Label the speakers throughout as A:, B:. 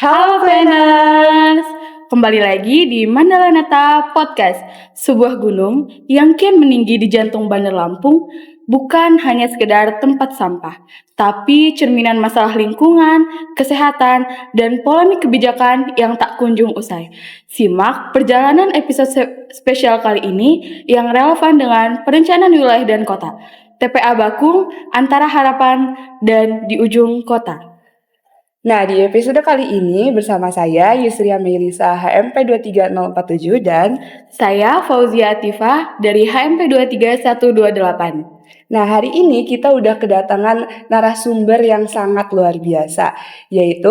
A: Halo planners, kembali lagi di Mandala Nata Podcast, sebuah gunung yang kian meninggi di jantung Bandar Lampung, bukan hanya sekedar tempat sampah, tapi cerminan masalah lingkungan, kesehatan, dan polemik kebijakan yang tak kunjung usai. Simak perjalanan episode spesial kali ini yang relevan dengan perencanaan wilayah dan kota, TPA Bakung, Antara Harapan, dan di ujung kota.
B: Nah, di episode kali ini bersama saya Yusria Melisa HMP 23047 dan
A: Saya Fauzia Atifah dari HMP 23128.
B: nah, hari ini kita udah kedatangan narasumber yang sangat luar biasa, yaitu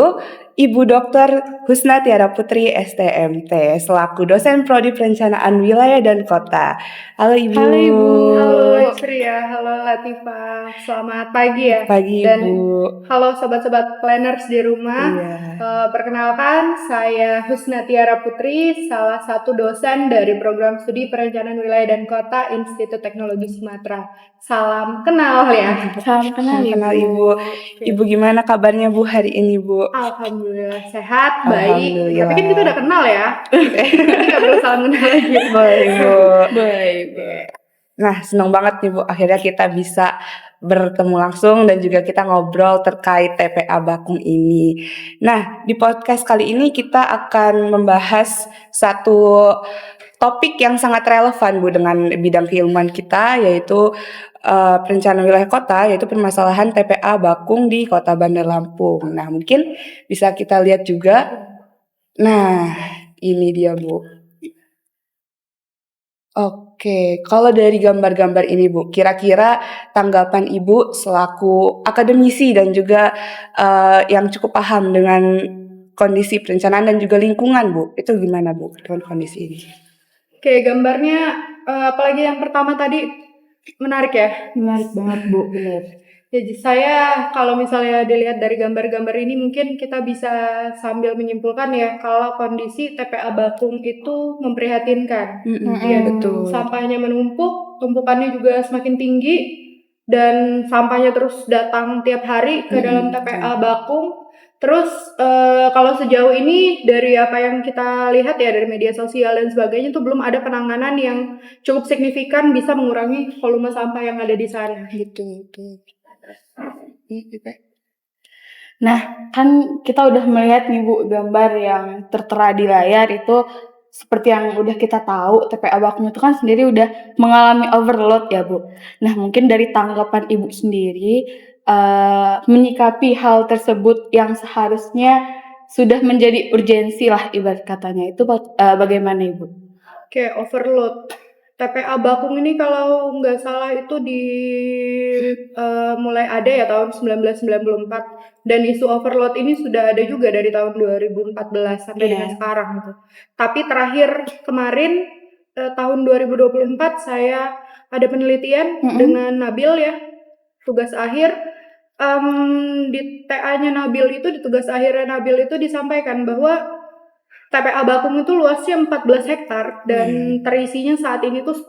B: Ibu Dr. Husna Tiara Putri STMT selaku dosen Prodi Perencanaan Wilayah dan Kota. Halo Ibu.
A: Halo Ibu.
C: Halo Yusria, halo Latifah. Selamat pagi ya.
B: Pagi
C: Dan
B: Ibu.
C: halo sobat-sobat planners di rumah.
B: Iya.
C: Perkenalkan, saya Husna Tiara Putri, salah satu dosen dari program studi Perencanaan Wilayah dan Kota Institut Teknologi Sumatera. Salam kenal ya.
A: Salam kenal
B: Ibu. Ibu gimana kabarnya Bu hari ini Bu?
C: Alhamdulillah sehat, baik.
B: Alhamdulillah.
C: Tapi kan kita udah kenal ya. Jadi nggak perlu salam kenal lagi.
B: Boleh Ibu.
A: Boleh Ibu.
B: Nah, senang banget nih Bu, akhirnya kita bisa bertemu langsung dan juga kita ngobrol terkait TPA Bakung ini. Nah, di podcast kali ini kita akan membahas satu topik yang sangat relevan Bu dengan bidang keilmuan kita, yaitu perencanaan wilayah kota, yaitu permasalahan TPA Bakung di Kota Bandar Lampung. Nah, mungkin bisa kita lihat juga. Nah, ini dia Bu. Oke, kalau dari gambar-gambar ini Bu, kira-kira tanggapan Ibu selaku akademisi dan juga yang cukup paham dengan kondisi perencanaan dan juga lingkungan Bu, itu gimana Bu dengan kondisi ini?
C: Oke, gambarnya apalagi yang pertama tadi menarik ya.
A: Menarik banget Bu, benar.
C: Jadi saya kalau misalnya dilihat dari gambar-gambar ini mungkin kita bisa sambil menyimpulkan ya kalau kondisi TPA Bakung itu memprihatinkan.
B: Iya betul.
C: Sampahnya menumpuk, tumpukannya juga semakin tinggi dan sampahnya terus datang tiap hari ke dalam TPA Bakung. Terus kalau sejauh ini dari apa yang kita lihat ya dari media sosial dan sebagainya itu belum ada penanganan yang cukup signifikan bisa mengurangi volume sampah yang ada di sana.
B: Gitu.
A: Nah, kan kita udah melihat nih Bu gambar yang tertera di layar itu seperti yang udah kita tahu TPA Bakung itu kan sendiri udah mengalami overload ya Bu. Nah, mungkin dari tanggapan Ibu sendiri menyikapi hal tersebut yang seharusnya sudah menjadi urgensi lah ibarat katanya itu bagaimana Ibu?
C: Oke, overload. TPA Bakung ini kalau nggak salah itu mulai ada ya tahun 1994 dan isu overload ini sudah ada juga dari tahun 2014 sampai dengan sekarang gitu. Tapi terakhir kemarin tahun 2024 saya ada penelitian dengan Nabil ya, tugas akhir di TA-nya Nabil itu, di tugas akhirnya Nabil itu disampaikan bahwa TPA Bakung itu luasnya 14 hektar dan terisinya saat ini tuh 10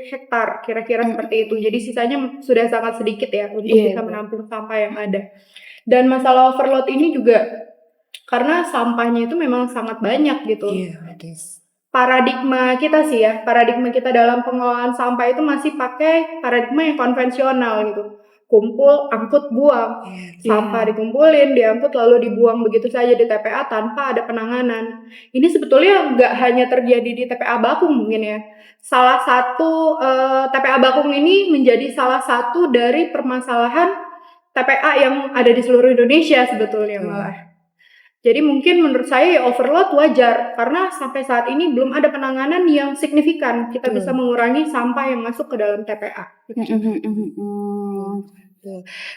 C: hektar kira-kira seperti itu. Jadi sisanya sudah sangat sedikit ya untuk bisa menampung sampah yang ada. Dan masalah overload ini juga karena sampahnya itu memang sangat banyak gitu. Paradigma kita sih ya, paradigma kita dalam pengelolaan sampah itu masih pakai paradigma yang konvensional gitu. Kumpul, angkut, buang. Sampah dikumpulin, diangkut lalu dibuang begitu saja di TPA tanpa ada penanganan. Ini sebetulnya nggak hanya terjadi di TPA Bakung mungkin ya. Salah satu TPA Bakung ini menjadi salah satu dari permasalahan TPA yang ada di seluruh Indonesia sebetulnya malah. Jadi mungkin menurut saya overload wajar karena sampai saat ini belum ada penanganan yang signifikan kita bisa mengurangi sampah yang masuk ke dalam TPA.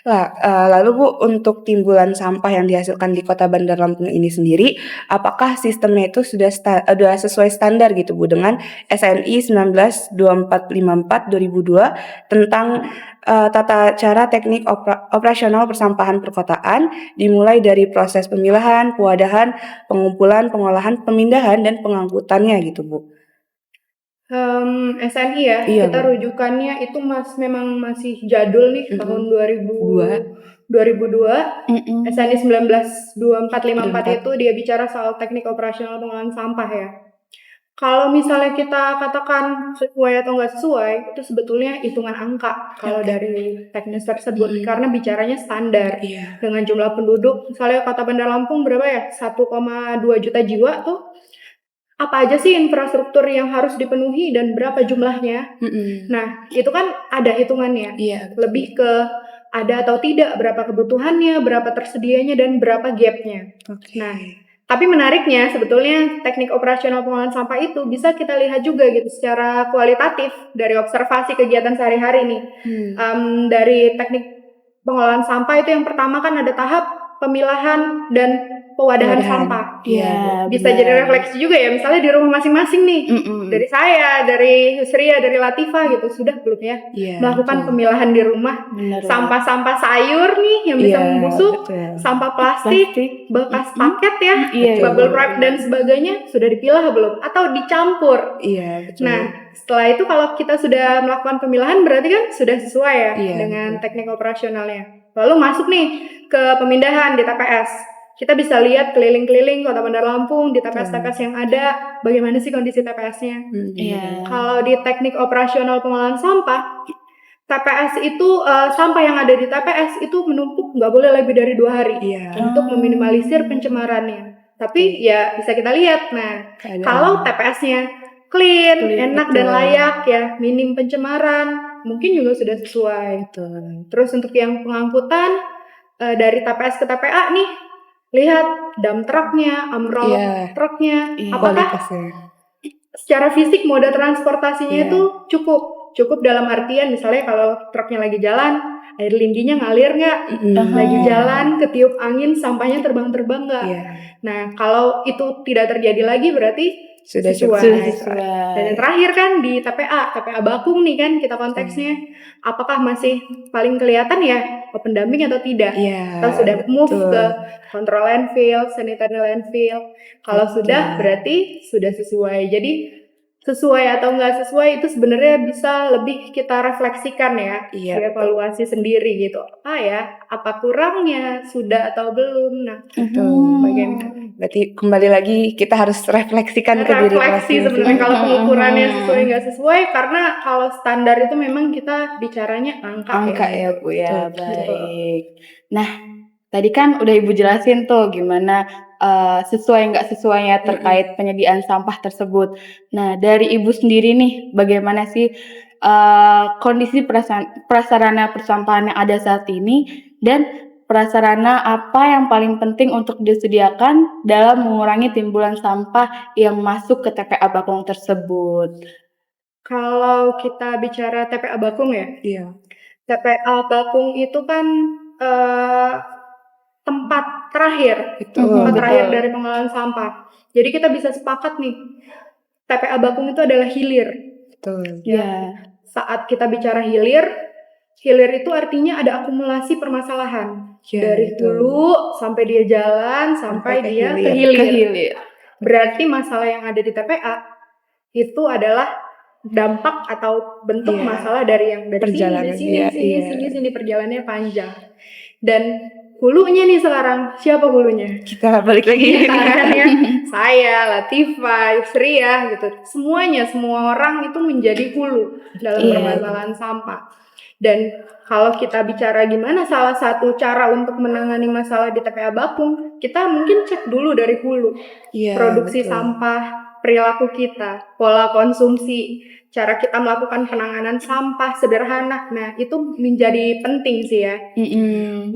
B: Lah, lalu Bu, untuk timbulan sampah yang dihasilkan di Kota Bandar Lampung ini sendiri, apakah sistemnya itu sudah sesuai standar gitu Bu dengan SNI 192454/2002 tentang tata cara teknik operasional persampahan perkotaan dimulai dari proses pemilahan, pewadahan, pengumpulan, pengolahan, pemindahan dan pengangkutannya gitu Bu.
C: SNI ya, kita rujukannya itu memang masih jadul nih tahun 2002 2002, SNI 192454 itu dia bicara soal teknik operasional pengolahan sampah ya. Kalau misalnya kita katakan sesuai atau nggak sesuai, itu sebetulnya hitungan angka kalau dari teknis tersebut, karena bicaranya standar. Dengan jumlah penduduk, misalnya Kota Bandar Lampung berapa ya? 1,2 juta jiwa tuh. Apa aja sih infrastruktur yang harus dipenuhi dan berapa jumlahnya? Nah, itu kan ada hitungannya. Lebih ke ada atau tidak, berapa kebutuhannya, berapa tersedianya, dan berapa gapnya. Nah, tapi menariknya sebetulnya teknik operasional pengolahan sampah itu bisa kita lihat juga gitu secara kualitatif dari observasi kegiatan sehari-hari nih. Dari teknik pengolahan sampah itu yang pertama kan ada tahap pemilahan dan pewadahan sampah. Bisa jadi refleksi juga ya, misalnya di rumah masing-masing nih. Dari saya, dari Yusria, dari Latifah gitu, sudah belum ya melakukan pemilahan di rumah. Sampah-sampah sayur nih yang bisa membusuk, sampah plastik, bekas paket ya, bubble wrap dan sebagainya sudah dipilah belum? Atau dicampur? Nah, setelah itu kalau kita sudah melakukan pemilahan berarti kan sudah sesuai ya dengan teknik operasionalnya. Lalu masuk nih ke pemindahan di TPS. Kita bisa lihat keliling-keliling Kota Bandar Lampung di TPS-TPS yang ada, bagaimana sih kondisi TPS-nya. Kalau di teknik operasional pengolahan sampah, TPS itu sampah yang ada di TPS itu menumpuk nggak boleh lebih dari 2 hari untuk meminimalisir pencemarannya. Tapi ya bisa kita lihat, nah kalau TPS-nya clean, enak dan layak ya, minim pencemaran, mungkin juga sudah sesuai. Terus untuk yang pengangkutan dari TPS ke TPA nih, lihat dump trucknya, amrol truknya, apakah secara fisik moda transportasinya itu cukup dalam artian misalnya kalau truknya lagi jalan, air lindinya ngalir nggak, lagi jalan ketiup angin sampahnya terbang-terbang nggak. Nah kalau itu tidak terjadi lagi berarti sudah sesuai. Dan yang terakhir kan di TPA Bakung nih kan kita konteksnya, apakah masih paling kelihatan ya open dumping atau tidak? Atau sudah move ke control landfill, sanitary landfill? Kalau sudah berarti sudah sesuai. Jadi sesuai atau nggak sesuai itu sebenarnya bisa lebih kita refleksikan ya, evaluasi sendiri gitu. Apa kurangnya, sudah atau belum? Nah, bagaimana?
B: Berarti kembali lagi kita harus refleksikan ke diri
C: masing-masing. Sebenarnya kalau pengukurannya sesuai nggak sesuai, karena kalau standar itu memang kita bicaranya angka
A: ya Bu ya. Baik. Nah, tadi kan udah Ibu jelasin tuh gimana sesuai nggak sesuainya terkait penyediaan sampah tersebut. Nah, dari Ibu sendiri nih, bagaimana sih kondisi prasarana persampahan yang ada saat ini, dan prasarana apa yang paling penting untuk disediakan dalam mengurangi timbulan sampah yang masuk ke TPA Bakung tersebut?
C: Kalau kita bicara TPA Bakung ya, TPA Bakung itu kan tempat terakhir dari pengolahan sampah. Jadi kita bisa sepakat nih, TPA Bakung itu adalah hilir. Saat kita bicara hilir itu artinya ada akumulasi permasalahan dari hulu sampai dia jalan sampai dia ke hilir. Berarti masalah yang ada di TPA itu adalah dampak atau bentuk masalah dari yang dari sini perjalanannya panjang. Dan hulunya nih sekarang, siapa hulunya?
B: Kita balik lagi.
C: Saya, Latifah, Yusria gitu. Semua orang itu menjadi hulu dalam permasalahan sampah. Dan kalau kita bicara gimana salah satu cara untuk menangani masalah di TPA Bakung, kita mungkin cek dulu dari hulu. Produksi sampah, perilaku kita, pola konsumsi, cara kita melakukan penanganan sampah sederhana. Nah, itu menjadi penting sih ya.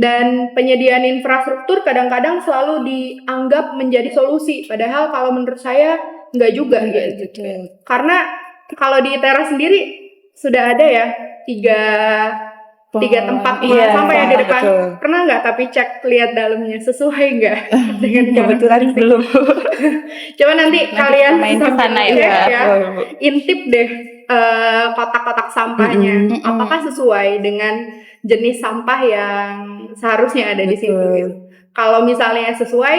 C: Dan penyediaan infrastruktur kadang-kadang selalu dianggap menjadi solusi. Padahal kalau menurut saya enggak juga gitu. Karena kalau di ITERA sendiri sudah ada ya tiga tempat sampah yang di depan. Pernah nggak tapi cek lihat dalamnya sesuai nggak dengan
B: kebetulan belum.
C: Coba nanti kalian
A: main ke sana
C: intip deh kotak-kotak sampahnya. Apakah sesuai dengan jenis sampah yang seharusnya ada di situ gitu. Kalau misalnya sesuai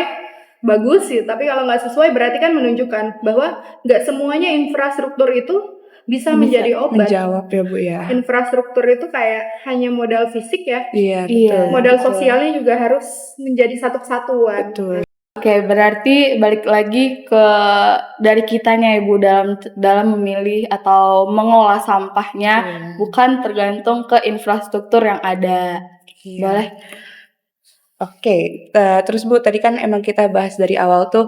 C: bagus sih, tapi kalau nggak sesuai berarti kan menunjukkan bahwa nggak semuanya infrastruktur itu bisa
A: Bisa
C: menjadi obat.
B: Menjawab ya Bu ya.
C: Infrastruktur itu kayak hanya modal fisik ya,
B: Iya,
A: Iya.
B: betul.
C: modal
B: betul.
C: sosialnya juga harus menjadi satu kesatuan.
B: Betul.
A: Oke, berarti balik lagi ke dari kitanya Ibu dalam memilih atau mengolah sampahnya, bukan tergantung ke infrastruktur yang ada.
B: Iya.
A: Boleh?
B: Oke, terus Bu tadi kan emang kita bahas dari awal tuh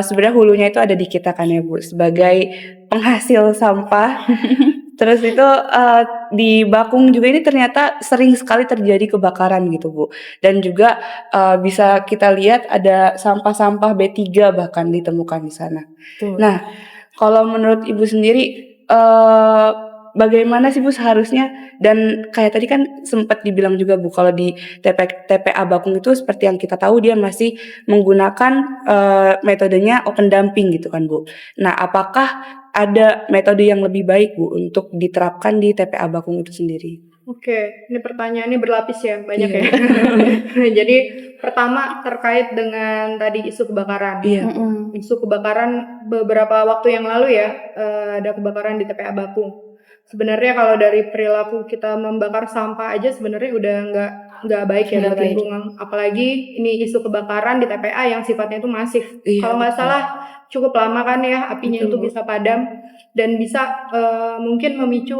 B: sebenarnya hulunya itu ada di kita kan ya Bu sebagai penghasil sampah. Terus itu di Bakung juga ini ternyata sering sekali terjadi kebakaran gitu Bu. Dan juga bisa kita lihat ada sampah-sampah B3 bahkan ditemukan di sana.
A: Tuh.
B: Nah, kalau menurut Ibu sendiri bagaimana sih Bu seharusnya, dan kayak tadi kan sempat dibilang juga Bu kalau di TPA Bakung itu seperti yang kita tahu dia masih menggunakan metodenya open dumping gitu kan Bu. Nah, apakah ada metode yang lebih baik Bu untuk diterapkan di TPA Bakung itu sendiri?
C: Oke, ini pertanyaannya berlapis ya, banyak
B: Iya.
C: ya. Jadi pertama terkait dengan tadi isu kebakaran.
B: Iya.
C: Isu kebakaran beberapa waktu yang lalu ya, ada kebakaran di TPA Bakung. Sebenarnya kalau dari perilaku kita membakar sampah aja sebenarnya udah nggak baik ya
A: Nggak
C: buat
A: baik.
C: lingkungan. Apalagi ini isu kebakaran di TPA yang sifatnya itu masif.
B: Iya,
C: Kalau nggak
B: betul.
C: salah cukup lama kan ya apinya
B: Betul,
C: itu
B: Bu.
C: bisa padam dan bisa mungkin memicu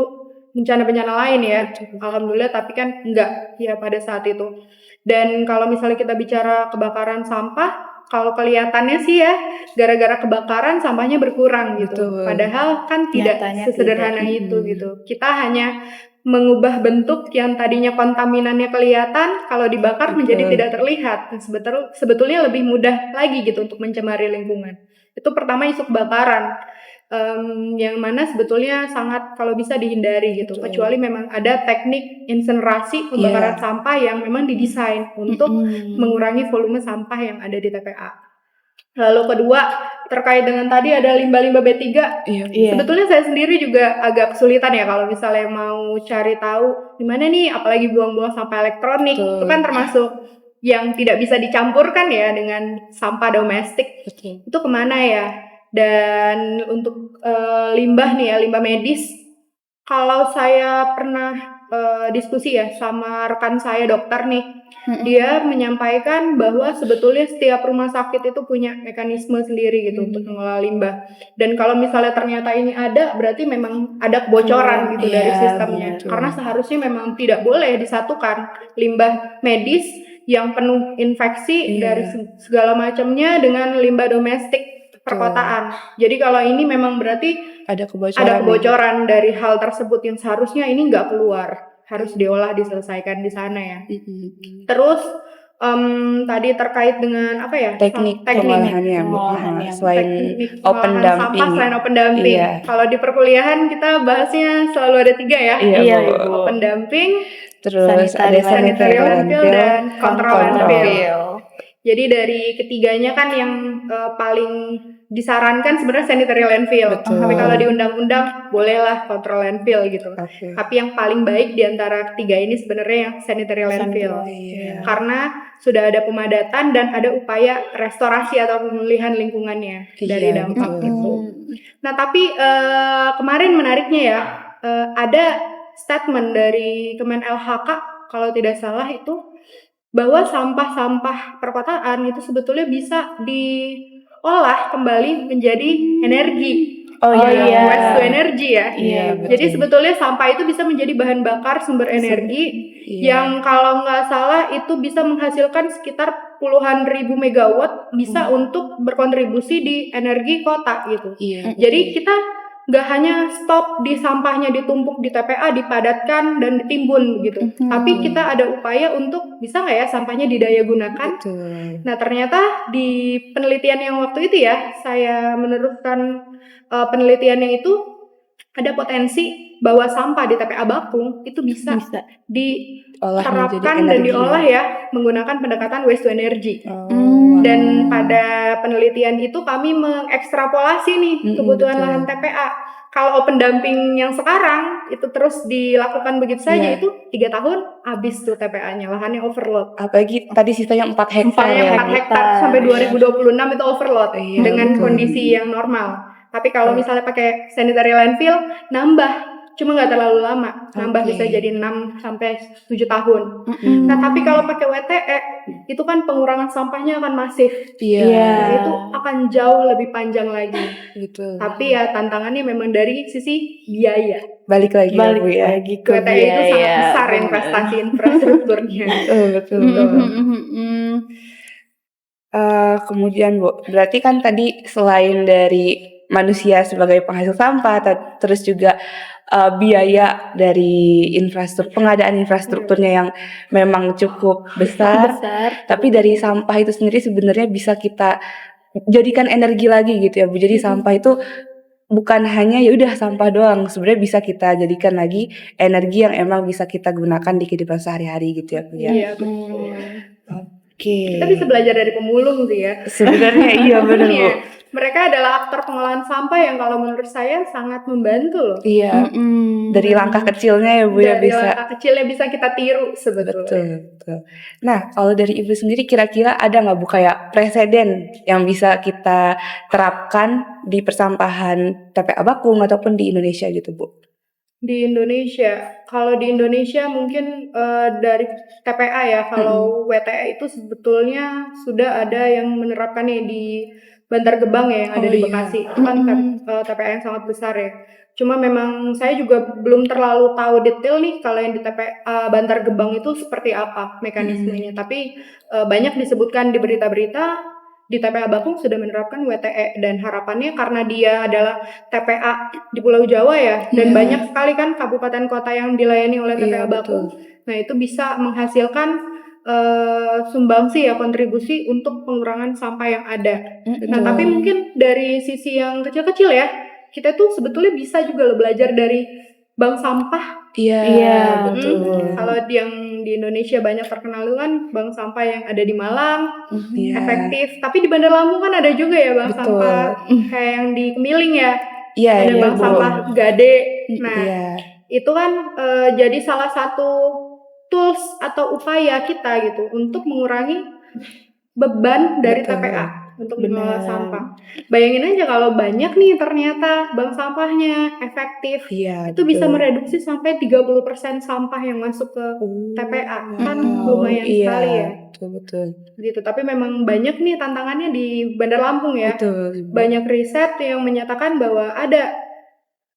C: bencana-bencana lain ya. Alhamdulillah tapi kan enggak ya pada saat itu. Dan kalau misalnya kita bicara kebakaran sampah, kalau kelihatannya sih ya gara-gara kebakaran sampahnya berkurang gitu.
B: Betul.
C: Padahal kan tidak
A: Nyatanya
C: sesederhana
A: tidak.
C: itu gitu. Kita hanya mengubah bentuk yang tadinya kontaminannya kelihatan, kalau dibakar
B: Betul.
C: menjadi tidak terlihat. Sebetulnya lebih mudah lagi gitu untuk mencemari lingkungan. Itu pertama isu kebakaran. Yang mana sebetulnya sangat kalau bisa dihindari gitu.
B: Betul.
C: Kecuali memang ada teknik insenerasi pembakaran sampah yang memang didesain untuk mengurangi volume sampah yang ada di TPA. Lalu kedua, terkait dengan tadi ada limbah-limbah B3.
B: Iya.
C: Sebetulnya saya sendiri juga agak kesulitan ya kalau misalnya mau cari tahu di mana nih, apalagi buang-buang sampah elektronik.
B: Betul.
C: Itu kan termasuk yang tidak bisa dicampurkan ya dengan sampah domestik.
B: Betul.
C: Itu kemana ya? Dan untuk limbah nih ya, limbah medis, kalau saya pernah diskusi ya sama rekan saya dokter nih, dia menyampaikan bahwa sebetulnya setiap rumah sakit itu punya mekanisme sendiri gitu untuk mengelola limbah. Dan kalau misalnya ternyata ini ada, berarti memang ada kebocoran gitu dari sistemnya.
B: betul.
C: Karena seharusnya memang tidak boleh disatukan limbah medis yang penuh infeksi dari segala macamnya dengan limbah domestik perkotaan. Jadi kalau ini memang berarti
B: Ada kebocoran.
C: ada kebocoran dari hal tersebut yang seharusnya ini nggak keluar, harus diolah diselesaikan di sana ya. Terus tadi terkait dengan apa ya?
B: Teknik pengolahannya Bu.
A: pengolahannya.
B: Selain
C: Teknik
B: open
C: pengolahan
B: dumping.
C: sampah selain open dumping.
B: Iya.
C: Kalau di perkuliahan kita bahasnya selalu ada 3 ya.
B: Iya,
A: Bu.
C: Open dumping,
B: Terus ada
C: sanitary landfill dan control landfill.
A: Kontrol.
C: Jadi dari ketiganya kan yang paling disarankan sebenarnya sanitary landfill.
B: Betul.
C: Tapi kalau di undang-undang bolehlah control landfill gitu.
B: Oke.
C: Tapi yang paling baik di antara ketiga ini sebenarnya yang sanitary landfill.
B: Iya.
C: Karena sudah ada pemadatan dan ada upaya restorasi atau pemulihan lingkungannya dari
B: Iya,
C: dampak
B: betul.
C: itu. Nah, tapi kemarin menariknya ya, ada statement dari Kemen LHK kalau tidak salah itu bahwa sampah-sampah perkotaan itu sebetulnya bisa diolah kembali menjadi energi.
B: Oh iya.
C: Waste to energy ya.
B: Iya, betul.
C: Jadi sebetulnya sampah itu bisa menjadi bahan bakar sumber energi yang kalau nggak salah itu bisa menghasilkan sekitar puluhan ribu megawatt bisa untuk berkontribusi di energi kota gitu.
B: Iya.
C: Jadi kita nggak hanya stop di sampahnya ditumpuk di TPA, dipadatkan dan ditimbun gitu. Tapi kita ada upaya untuk bisa nggak ya sampahnya didaya gunakan.
B: Betul.
C: Nah ternyata di penelitian yang waktu itu ya, saya meneruskan penelitiannya itu ada potensi bahwa sampah di TPA Bakung itu bisa diterapkan dan diolah ya menggunakan pendekatan waste to energy. Dan pada penelitian itu kami mengekstrapolasi nih kebutuhan lahan TPA. Kalau open dumping yang sekarang itu terus dilakukan begitu saja itu 3 tahun habis tuh TPA-nya, lahannya overload.
B: Apalagi tadi sisanya 4 hektar ya.
C: 4 hektar sampai 2026 itu overload dengan kondisi yang normal. Tapi kalau misalnya pakai sanitary landfill, nambah. Cuma nggak terlalu lama. Nambah
B: Oke.
C: bisa jadi 6 sampai 7 tahun.
A: Mm-mm.
C: Nah, tapi kalau pakai WTE, itu kan pengurangan sampahnya akan masif.
B: Iya,
C: Nah, itu akan jauh lebih panjang lagi.
B: gitu.
C: Tapi ya tantangannya memang dari sisi biaya.
B: Balik lagi ya, Bu
A: Balik
B: ya.
A: lagi ke
C: WTE itu sangat
A: biaya,
C: besar
A: bener.
C: investasi infrastrukturnya.
B: Betul.
A: Mm-mm.
B: Kemudian Bu, berarti kan tadi selain dari manusia sebagai penghasil sampah, terus juga biaya dari pengadaan infrastrukturnya yang memang cukup besar, tapi dari sampah itu sendiri sebenarnya bisa kita jadikan energi lagi gitu ya Bu. Jadi sampah itu bukan hanya ya udah sampah doang, sebenarnya bisa kita jadikan lagi energi yang emang bisa kita gunakan di kehidupan sehari-hari gitu ya Bu ya.
C: Iya, betul.
B: Oke.
C: Kita bisa belajar dari pemulung sih ya.
B: Sebenarnya iya benar Bu.
C: Iya. Mereka adalah aktor pengolahan sampah yang kalau menurut saya sangat membantu loh.
B: Iya. Dari langkah kecilnya ya Bu ya
C: Dari
B: bisa.
C: langkah kecilnya bisa kita tiru sebetulnya.
B: Betul. Nah, kalau dari Ibu sendiri kira-kira ada nggak Bu kayak preseden yang bisa kita terapkan di persampahan TPA Bakung ataupun di Indonesia gitu Bu?
C: Di Indonesia, kalau di Indonesia mungkin dari TPA ya, kalau WTE itu sebetulnya sudah ada yang menerapkannya di Bantar Gebang ya, yang ada di Bekasi. Itu kan TPA yang sangat besar ya. Cuma memang saya juga belum terlalu tahu detail nih kalau yang di TPA Bantar Gebang itu seperti apa mekanismenya. Tapi banyak disebutkan di berita-berita di TPA Bakung sudah menerapkan WTE, dan harapannya karena dia adalah TPA di Pulau Jawa ya, dan banyak sekali kan kabupaten kota yang dilayani oleh TPA Bakung. Nah, itu bisa menghasilkan sumbangsi ya, kontribusi untuk pengurangan sampah yang ada. Nah, tapi mungkin dari sisi yang kecil-kecil ya, kita tuh sebetulnya bisa juga loh belajar dari bank sampah.
B: Iya, betul.
C: Kalau yang di Indonesia banyak terkenal itu kan bank sampah yang ada di Malang, efektif. Tapi di Bandar Lampung kan ada juga ya bank sampah kayak yang di Kemiling ya.
B: Iya,
C: ada bank sampah Gade. Nah, itu kan jadi salah satu tools atau upaya kita gitu untuk mengurangi beban dari TPA untuk mengelola sampah. Bayangin aja kalau banyak nih ternyata bank sampahnya efektif, itu bisa mereduksi sampai 30% sampah yang masuk ke TPA. Kan lumayan sekali ya.
B: Betul.
C: Gitu. Tapi memang banyak nih tantangannya di Bandar Lampung ya. Banyak riset yang menyatakan bahwa ada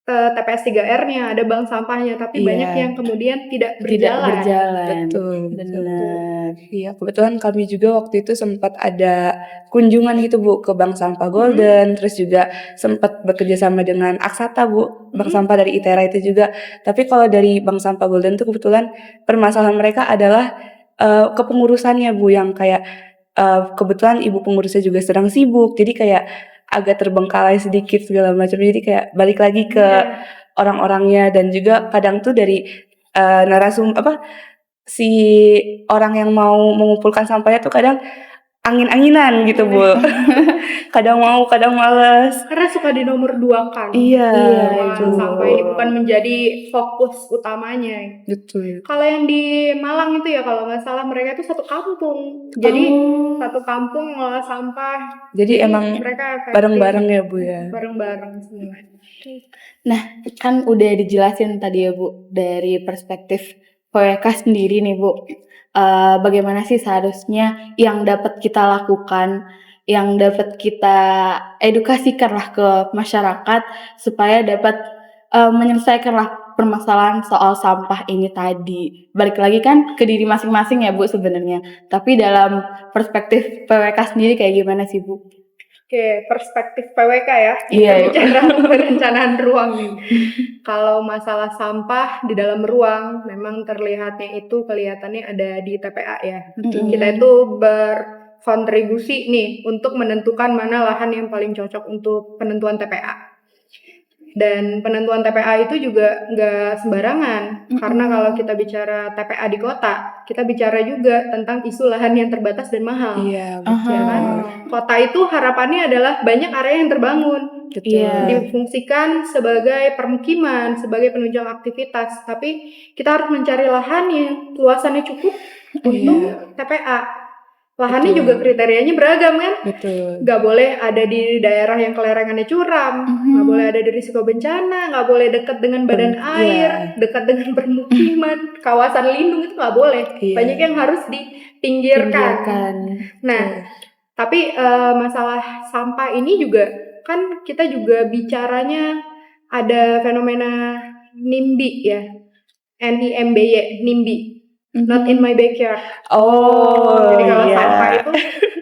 C: TPS 3R-nya, ada bank sampahnya, tapi banyak yang kemudian tidak berjalan.
B: Betul. Iya, kebetulan kami juga waktu itu sempat ada kunjungan gitu Bu ke Bank Sampah Golden, terus juga sempat bekerja sama dengan Aksata Bu, Bank Sampah dari ITERA itu juga. Tapi kalau dari Bank Sampah Golden tuh kebetulan permasalahan mereka adalah kepengurusannya Bu, yang kayak kebetulan ibu pengurusnya juga sedang sibuk, jadi kayak agak terbengkalai sedikit segala macam. Jadi kayak balik lagi ke orang-orangnya, dan juga kadang tuh dari si orang yang mau mengumpulkan sampahnya tuh kadang angin-anginan gitu Bu. Kadang mau, kadang males.
C: Karena suka di nomor 2-kan.
B: Iya,
C: sampah ini bukan menjadi fokus utamanya.
B: Betul.
C: Kalau yang di Malang itu ya, kalau nggak salah mereka itu satu kampung. Jadi satu kampung mengolah sampah.
B: Jadi emang
C: mereka
B: bareng-bareng ya Bu ya.
C: Bareng-bareng semua.
A: Nah, kan udah dijelasin tadi ya Bu, dari perspektif PWK sendiri nih Bu. Bagaimana sih seharusnya yang dapat kita lakukan, yang dapat kita edukasikan lah ke masyarakat supaya dapat menyelesaikanlah permasalahan soal sampah ini tadi. Balik lagi kan ke diri masing-masing ya Bu sebenarnya. Tapi dalam perspektif PWK sendiri kayak gimana sih Bu?
C: Oke, perspektif PWK ya.
A: Iya.
C: Bicara perencanaan ruang nih. Kalau masalah sampah di dalam ruang, memang kelihatannya ada di TPA ya. Kita itu berkontribusi nih untuk menentukan mana lahan yang paling cocok untuk penentuan TPA. Dan penentuan TPA itu juga nggak sembarangan, karena kalau kita bicara TPA di kota, kita bicara juga tentang isu lahan yang terbatas dan mahal.
B: Iya, betul.
C: Ya kan? Kota itu harapannya adalah banyak area yang terbangun, difungsikan sebagai permukiman, sebagai penunjang aktivitas. Tapi kita harus mencari lahan yang luasannya cukup untuk TPA. Lahannya
B: Betul.
C: juga kriterianya beragam kan?
B: Betul.
C: Nggak boleh ada di daerah yang kelerengannya curam, nggak boleh ada di risiko bencana, nggak boleh dekat dengan badan air, dekat dengan permukiman, kawasan lindung itu nggak boleh.
B: Iya.
C: Banyak yang harus dipinggirkan. Nah,
B: Betul.
C: tapi masalah sampah ini juga kan kita juga bicaranya ada fenomena NIMBY ya, NIMBY, NIMBY, not in my backyard. Jadi kalau sampah itu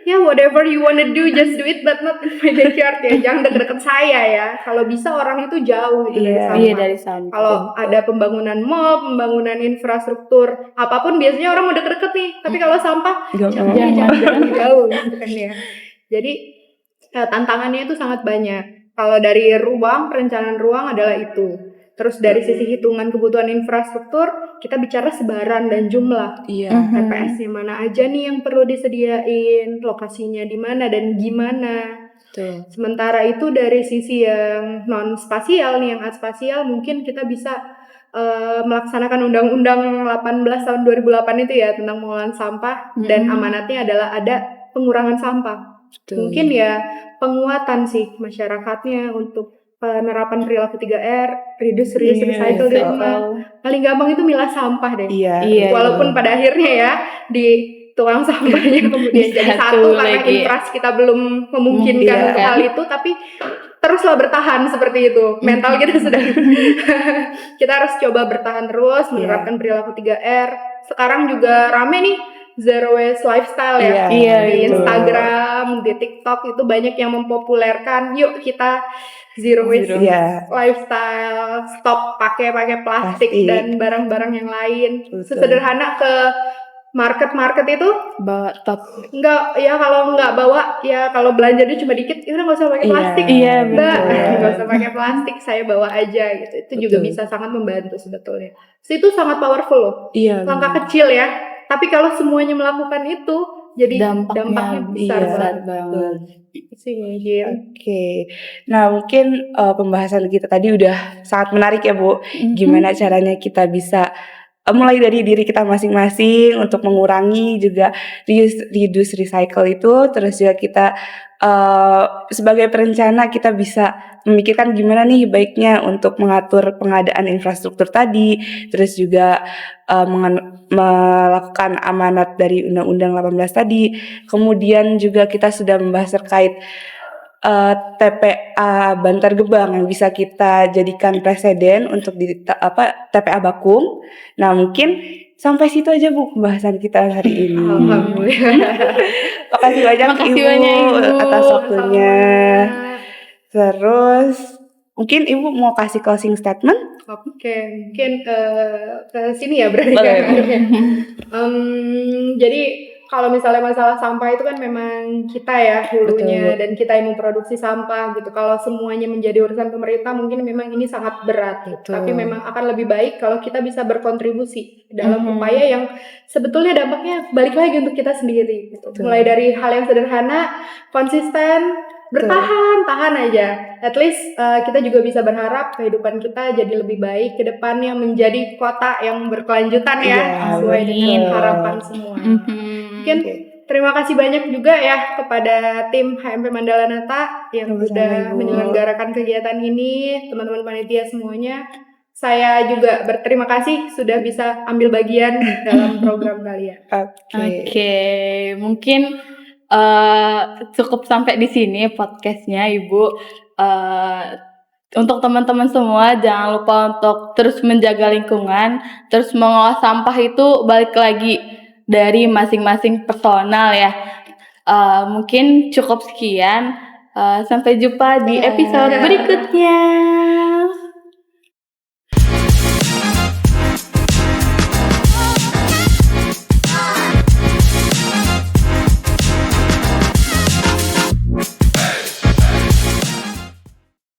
C: ya whatever you wanna do just do it but not in my backyard ya. Jangan deket-deket saya ya. Kalau bisa orang itu jauh gitu dari sampah.
A: Iya, dari sampah.
C: Kalau ada pembangunan mall, pembangunan infrastruktur, apapun biasanya orang mau deket-deket nih. Tapi kalau sampah jangan jauh gitu kan ya. Jadi tantangannya itu sangat banyak. Kalau dari ruang, perencanaan ruang adalah itu. Terus dari sisi hitungan kebutuhan infrastruktur, kita bicara sebaran dan jumlah. TPS-nya mana aja nih yang perlu disediain, lokasinya di mana dan gimana. Sementara itu dari sisi yang non spasial nih, yang aspasial mungkin kita bisa melaksanakan Undang-Undang 18 tahun 2008 itu ya tentang pengelolaan sampah dan amanatnya adalah ada pengurangan sampah. Mungkin ya penguatan sih masyarakatnya untuk penerapan perilaku 3R, reduce, reuse, recycle di rumah. Paling gampang itu milah sampah deh. Walaupun pada akhirnya ya di tukang sampahnya kemudian jadi satu karena infras kita belum memungkinkan untuk hal itu, tapi teruslah bertahan seperti itu. Mental kita sudah kita harus coba bertahan terus menerapkan perilaku 3R. Sekarang juga rame nih zero waste lifestyle ya. Di Instagram, di TikTok itu banyak yang mempopulerkan, yuk kita zero waste lifestyle, stop pakai plastik dan barang-barang yang lain. Sesederhana ke market itu
A: bawa top.
C: Enggak ya, kalau nggak bawa ya, kalau belanjanya cuma dikit ya udah nggak usah pakai plastik. Mbak, nggak usah pakai plastik, saya bawa aja gitu. Itu juga bisa sangat membantu sebetulnya. Itu sangat powerful loh. Langkah kecil ya, tapi kalau semuanya melakukan itu jadi dampaknya besar banget.
B: Nah mungkin pembahasan kita tadi udah sangat menarik ya Bu. Gimana caranya kita bisa mulai dari diri kita masing-masing untuk mengurangi juga reduce, recycle itu. Terus juga kita sebagai perencana kita bisa memikirkan gimana nih baiknya untuk mengatur pengadaan infrastruktur tadi. Terus juga melakukan amanat dari Undang-Undang 18 tadi. Kemudian juga kita sudah membahas terkait TPA Bantar Gebang yang bisa kita jadikan preseden untuk di TPA Bakung. Nah mungkin sampai situ aja Bu pembahasan kita hari ini.
C: Alhamdulillah.
B: Makasih banyak Ibu atas waktunya. Terus mungkin Ibu mau kasih closing statement?
C: Oke, mungkin ke sini ya berarti kan. Jadi kalau misalnya masalah sampah itu kan memang kita ya hulunya dan kita yang memproduksi sampah gitu. Kalau semuanya menjadi urusan pemerintah mungkin memang ini sangat berat gitu. Tapi memang akan lebih baik kalau kita bisa berkontribusi dalam upaya yang sebetulnya dampaknya balik lagi untuk kita sendiri gitu. Mulai dari hal yang sederhana, konsisten, tahan aja. At least kita juga bisa berharap kehidupan kita jadi lebih baik ke depannya, menjadi kota yang berkelanjutan ya, sesuai dengan harapan semua. Mungkin terima kasih banyak juga ya kepada tim HMP Mandala Nata yang sudah menyelenggarakan kegiatan ini, teman-teman panitia semuanya. Saya juga berterima kasih sudah bisa ambil bagian dalam program kalian.
A: Mungkin cukup sampai di sini podcastnya Ibu. Untuk teman-teman semua jangan lupa untuk terus menjaga lingkungan, terus mengolah sampah itu balik lagi dari masing-masing personal ya. Mungkin cukup sekian. Sampai jumpa di episode berikutnya.